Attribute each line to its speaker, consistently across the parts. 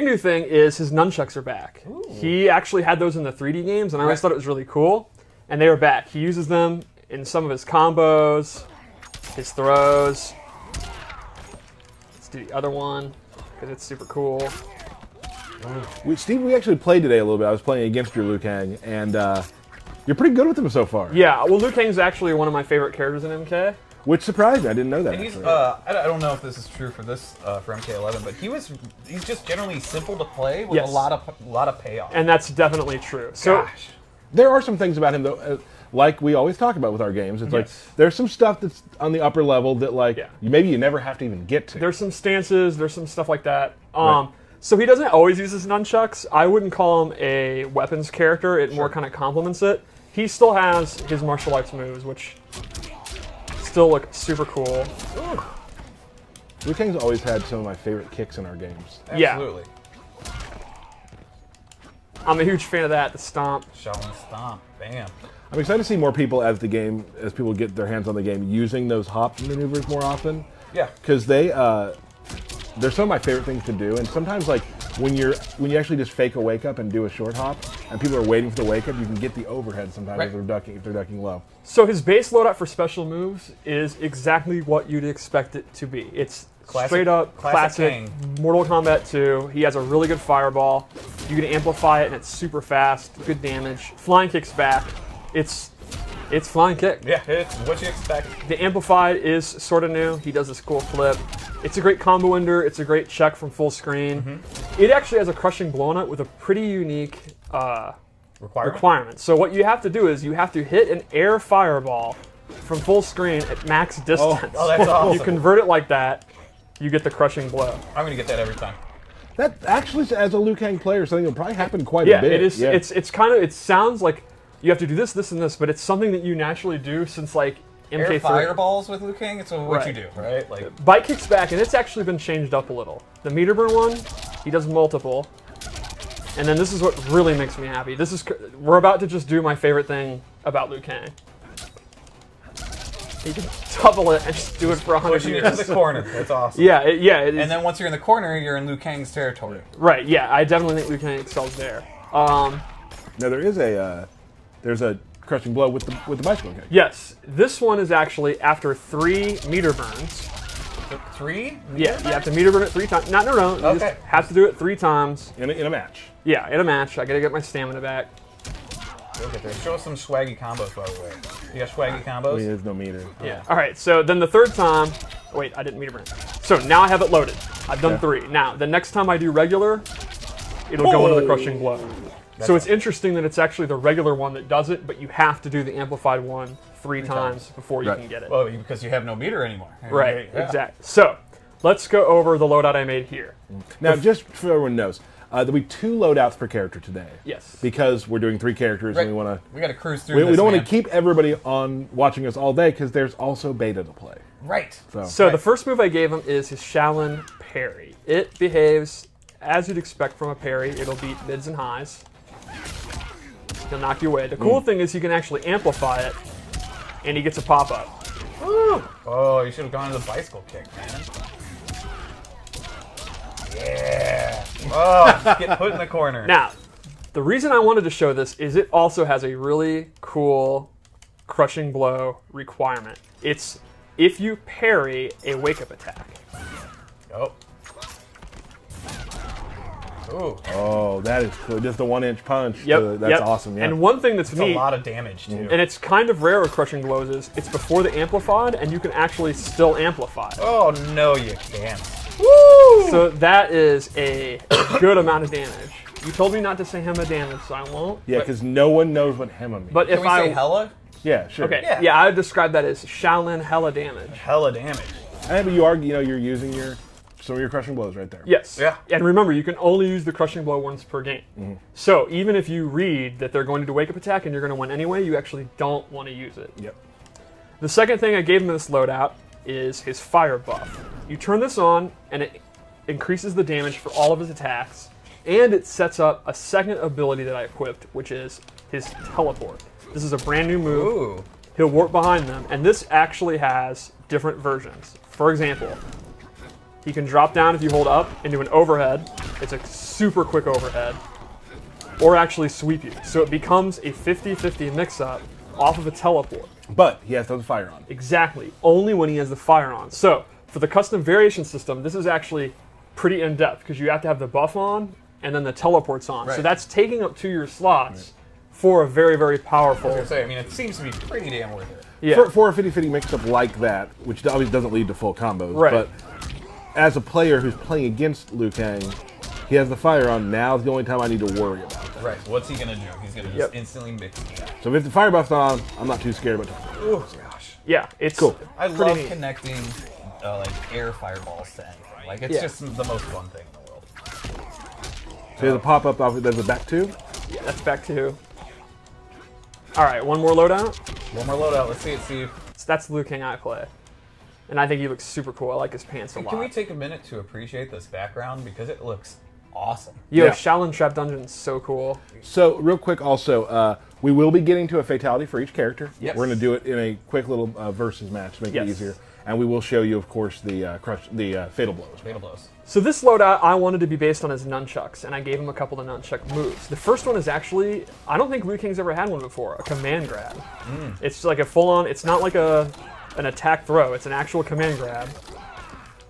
Speaker 1: new thing is his nunchucks are back.
Speaker 2: Ooh.
Speaker 1: He actually had those in the 3D games, and I always thought it was really cool. And they are back. He uses them in some of his combos, his throws. Let's do the other one, because it's super cool.
Speaker 3: Steve, we actually played today a little bit. I was playing against your Liu Kang, and you're pretty good with him so far.
Speaker 1: Yeah, well, Liu Kang's actually one of my favorite characters in MK.
Speaker 3: Which surprised me. I didn't know that.
Speaker 2: And he's, I don't know if this is true for this for MK11, but he's just generally simple to play with a lot of payoff.
Speaker 1: And that's definitely true. So,
Speaker 2: Gosh.
Speaker 3: There are some things about him though, like we always talk about with our games. It's like there's some stuff that's on the upper level that like maybe you never have to even get to.
Speaker 1: There's some stances. There's some stuff like that. So he doesn't always use his nunchucks. I wouldn't call him a weapons character. It more kind of complements it. He still has his martial arts moves, which still look super cool.
Speaker 3: Ooh. Liu Kang's always had some of my favorite kicks in our games.
Speaker 2: Absolutely.
Speaker 1: Yeah. I'm a huge fan of that, the stomp.
Speaker 2: Shaolin stomp. Bam.
Speaker 3: I'm excited to see more people as people get their hands on the game, using those hop maneuvers more often.
Speaker 2: Yeah.
Speaker 3: Because they're some of my favorite things to do, and sometimes like when you actually just fake a wake up and do a short hop, and people are waiting for the wake up, you can get the overhead sometimes if they're ducking low.
Speaker 1: So his base loadout for special moves is exactly what you'd expect it to be. It's straight up classic Mortal Kombat 2. He has a really good fireball. You can amplify it, and it's super fast, good damage. Flying kick's back. It's flying kick.
Speaker 2: Yeah, it's what you expect.
Speaker 1: The amplified is sort of new. He does this cool flip. It's a great combo ender. It's a great check from full screen. It actually has a crushing blow on it with a pretty unique requirement. So what you have to do is you have to hit an air fireball from full screen at max distance.
Speaker 2: Oh, that's awesome.
Speaker 1: You convert it like that, you get the crushing blow.
Speaker 2: I'm going to get that every time.
Speaker 3: That actually, as a Liu Kang player, something that probably happened quite a bit.
Speaker 1: It is. It's kind of. It sounds like you have to do this, this, and this, but it's something that you naturally do since like MK3.
Speaker 2: Air fireballs with Liu Kang. It's what you do, right? Like
Speaker 1: bite kicks back, and it's actually been changed up a little. The meter burn one, he does multiple, and then this is what really makes me happy. We're about to just do my favorite thing about Liu Kang. You can double it and just do it for 100
Speaker 2: push you
Speaker 1: years.
Speaker 2: to the corner. That's awesome.
Speaker 1: Yeah, it is.
Speaker 2: And then once you're in the corner, you're in Liu Kang's territory.
Speaker 1: Right. Yeah, I definitely think Liu Kang excels there.
Speaker 3: Now there is there's a crushing blow with the bicycle kick.
Speaker 1: Yes, this one is actually after 3 meter burns.
Speaker 2: 3?
Speaker 1: Yeah, you have to meter burn it 3 times. Not in a row. You just have to do it 3 times.
Speaker 3: In a match.
Speaker 1: Yeah, in a match. I gotta get my stamina back.
Speaker 2: Look at this. Show us some swaggy combos, by the way. You got swaggy combos?
Speaker 3: I mean, there's no meter.
Speaker 1: Yeah. All right. So then the 3rd time. Wait, I didn't meter burn. So now I have it loaded. I've done 3. Now the next time I do regular, it'll go into the crushing blow. So it's interesting that it's actually the regular one that does it, but you have to do the amplified one 3 times before you can get it.
Speaker 2: Well, because you have no meter anymore.
Speaker 1: Right. Yeah. Exactly. So let's go over the loadout I made here.
Speaker 3: Now, just so everyone knows, there'll be 2 loadouts per character today.
Speaker 1: Yes.
Speaker 3: Because we're doing 3 characters, and we want to.
Speaker 2: We got to cruise through.
Speaker 3: We don't want to keep everybody on watching us all day because there's also beta to play.
Speaker 2: Right.
Speaker 1: So the first move I gave him is his Shaolin parry. It behaves as you'd expect from a parry. It'll beat mids and highs. He'll knock you away. The cool thing is he can actually amplify it, and he gets a pop-up.
Speaker 2: Oh, you should have gone to the bicycle kick, man. Yeah. Oh, just get put in the corner.
Speaker 1: Now, the reason I wanted to show this is it also has a really cool crushing blow requirement. It's if you parry a wake-up attack.
Speaker 2: Oh. Ooh.
Speaker 3: Oh, that is cool. Just the 1-inch punch.
Speaker 1: Yep.
Speaker 3: That's awesome. Yeah.
Speaker 1: And one thing that's neat,
Speaker 2: a lot of damage too.
Speaker 1: and it's kind of rare with crushing blows, is it's before the amplified, and you can actually still amplify.
Speaker 2: Oh no, you can't.
Speaker 1: Woo! So that is a good amount of damage. You told me not to say Hema damage, so I won't.
Speaker 3: Yeah, because no one knows what Hema means.
Speaker 1: But
Speaker 2: Can
Speaker 1: if
Speaker 2: we say hella?
Speaker 3: Yeah, sure.
Speaker 1: Okay.
Speaker 2: Yeah.
Speaker 1: Yeah, I would describe that as Shaolin hella damage.
Speaker 2: Hella damage.
Speaker 3: But you're using some of your crushing blows right there.
Speaker 1: Yes.
Speaker 2: Yeah.
Speaker 1: And remember, you can only use the crushing blow once per game. So even if you read that they're going to do wake up attack and you're going to win anyway, you actually don't want to use it.
Speaker 3: Yep.
Speaker 1: The second thing I gave him in this loadout is his fire buff. You turn this on, and it increases the damage for all of his attacks, and it sets up a second ability that I equipped, which is his teleport. This is a brand new move.
Speaker 2: Ooh.
Speaker 1: He'll warp behind them, and this actually has different versions. For example, he can drop down if you hold up and do an overhead, It's a super quick overhead. Or actually sweep you. So it becomes a 50-50 mix-up off of a teleport.
Speaker 3: But he has to have the fire on.
Speaker 1: Exactly. Only when he has the fire on. So for the custom variation system, this is actually pretty in-depth because you have to have the buff on and then the teleport's on.
Speaker 2: Right.
Speaker 1: So that's taking up 2 of your slots for a very, very powerful...
Speaker 2: I was gonna say, I mean, it seems to be pretty damn worth it.
Speaker 1: Yeah.
Speaker 3: For a 50-50 mix-up like that, which obviously doesn't lead to full combos,
Speaker 1: Right.
Speaker 3: but as a player who's playing against Liu Kang, he has the fire on. Now's the only time I need to worry about that.
Speaker 2: Right. What's he gonna do? He's gonna just instantly mix it.
Speaker 3: So if the fire buff's on, I'm not too scared about it.
Speaker 2: Oh gosh.
Speaker 1: Yeah, it's
Speaker 3: cool.
Speaker 2: I love
Speaker 1: neat.
Speaker 2: connecting like air fireballs to anything. Like it's just the most fun thing in the world.
Speaker 3: So there's a pop-up off. There's a back two.
Speaker 1: Yeah, that's back to... All right, one more loadout.
Speaker 2: One more loadout. Let's see it, Steve.
Speaker 1: So that's Liu Kang I play. And I think he looks super cool. I like his pants a lot.
Speaker 2: Can we take a minute to appreciate this background because it looks awesome?
Speaker 1: Yo,
Speaker 3: Yeah.
Speaker 1: Shaolin Trap Dungeon is so cool.
Speaker 3: So real quick, also, we will be getting to a fatality for each character.
Speaker 2: Yes.
Speaker 3: We're going to do it in a quick little versus match to make it easier, and we will show you, of course, the fatal blows.
Speaker 2: Fatal blows.
Speaker 1: So this loadout I wanted to be based on his nunchucks, and I gave him a couple of nunchuck moves. The first one is actually, I don't think Liu Kang's ever had one before, a command grab. It's like a full-on, it's not like an attack throw, it's an actual command grab.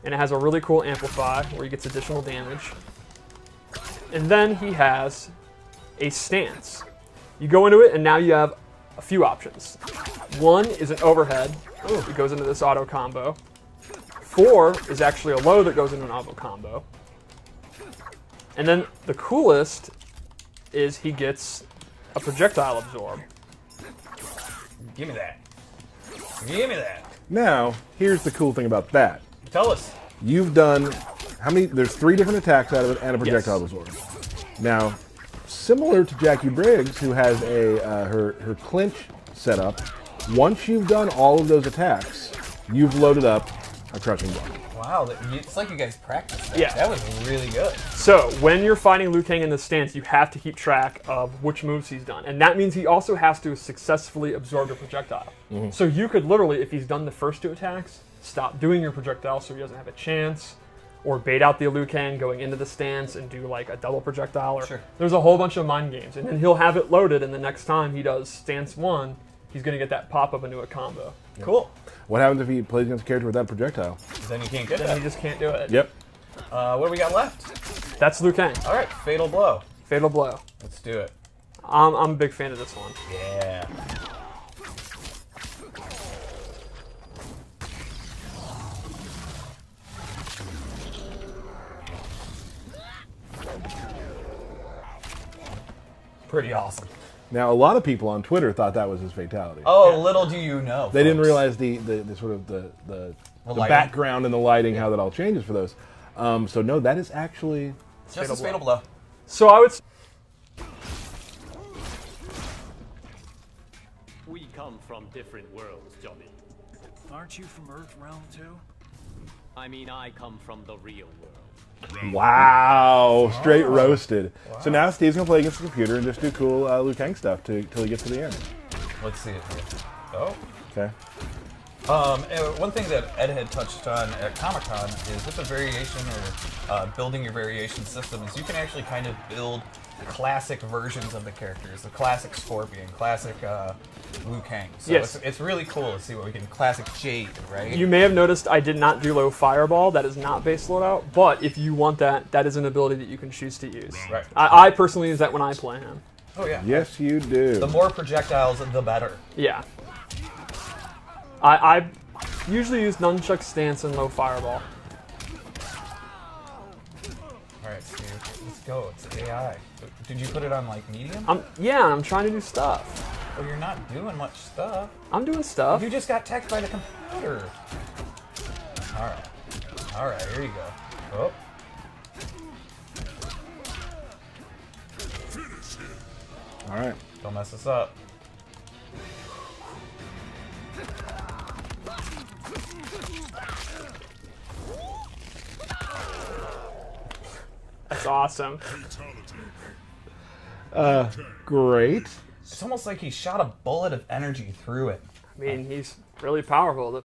Speaker 1: And it has a really cool amplify where he gets additional damage. And then he has a stance. You go into it, and now you have a few options. One is an overhead. It goes into this auto combo. 4 is actually a low that goes into an auto combo. And then the coolest is he gets a projectile absorb.
Speaker 2: Give me that. Give me that.
Speaker 3: Now, here's the cool thing about that.
Speaker 2: Tell us.
Speaker 3: You've done how many? There's 3 different attacks out of it and a projectile
Speaker 1: Yes.
Speaker 3: absorb. Now, similar to Jackie Briggs, who has a her clinch set up, once you've done all of those attacks, you've loaded up a crushing blow.
Speaker 2: Wow, it's like you guys practiced that.
Speaker 1: Yeah.
Speaker 2: That was really good.
Speaker 1: So when you're fighting Liu Kang in the stance, you have to keep track of which moves he's done. And that means he also has to successfully absorb a projectile. So you could literally, if he's done the first 2 attacks, stop doing your projectile so he doesn't have a chance, or bait out the Liu Kang going into the stance and do like a double projectile. Or there's a whole bunch of mind games. And then he'll have it loaded, and the next time he does stance 1, he's going to get that pop-up into a combo.
Speaker 2: Cool.
Speaker 3: What happens if he plays against a character without a projectile?
Speaker 2: Then you can't get
Speaker 1: Then
Speaker 2: that.
Speaker 1: he just can't do it.
Speaker 3: Yep.
Speaker 2: What do we got left?
Speaker 1: That's Liu Kang.
Speaker 2: All right, fatal blow.
Speaker 1: Fatal blow.
Speaker 2: Let's do it.
Speaker 1: I'm a big fan of this one.
Speaker 2: Yeah. Pretty awesome.
Speaker 3: Now, a lot of people on Twitter thought that was his fatality.
Speaker 2: Oh, little do you know.
Speaker 3: They didn't
Speaker 2: folks.
Speaker 3: realize the sort of the
Speaker 2: lighting.
Speaker 3: background and the lighting, how that all changes for those. So no, that is actually
Speaker 2: Just a fatal blow.
Speaker 1: So I would...
Speaker 4: We come from different worlds, Johnny.
Speaker 5: Aren't you from Earth Realm too?
Speaker 4: I mean, I come from the real world.
Speaker 3: wow, straight roasted. Wow. So now Steve's gonna play against the computer and just do cool Liu Kang stuff till he gets to the end.
Speaker 2: Let's see it here. Oh.
Speaker 3: Okay.
Speaker 2: One thing that Ed had touched on at Comic-Con is with the variation or building your variation system is you can actually kind of build classic versions of the characters, the classic Scorpion, classic Liu Kang. So
Speaker 1: Yes.
Speaker 2: it's really cool to see what we can, classic Jade, right?
Speaker 1: You may have noticed I did not do low fireball. That is not base loadout. But if you want that, that is an ability that you can choose to use.
Speaker 2: Right.
Speaker 1: I personally use that when I play him.
Speaker 2: Oh yeah.
Speaker 3: Yes, you do.
Speaker 2: The more projectiles, the better.
Speaker 1: Yeah. I usually use nunchuck stance and low fireball.
Speaker 2: All right, Steve, let's go. It's AI. Did you put it on like medium?
Speaker 1: I'm trying to do stuff.
Speaker 2: Well, you're not doing much stuff.
Speaker 1: I'm doing stuff.
Speaker 2: You just got teched by the computer. All right. All right, here you go. Oh.
Speaker 3: All right.
Speaker 2: Don't mess us up.
Speaker 1: That's awesome.
Speaker 3: Great.
Speaker 2: It's almost like he shot a bullet of energy through it.
Speaker 1: I mean, he's really powerful.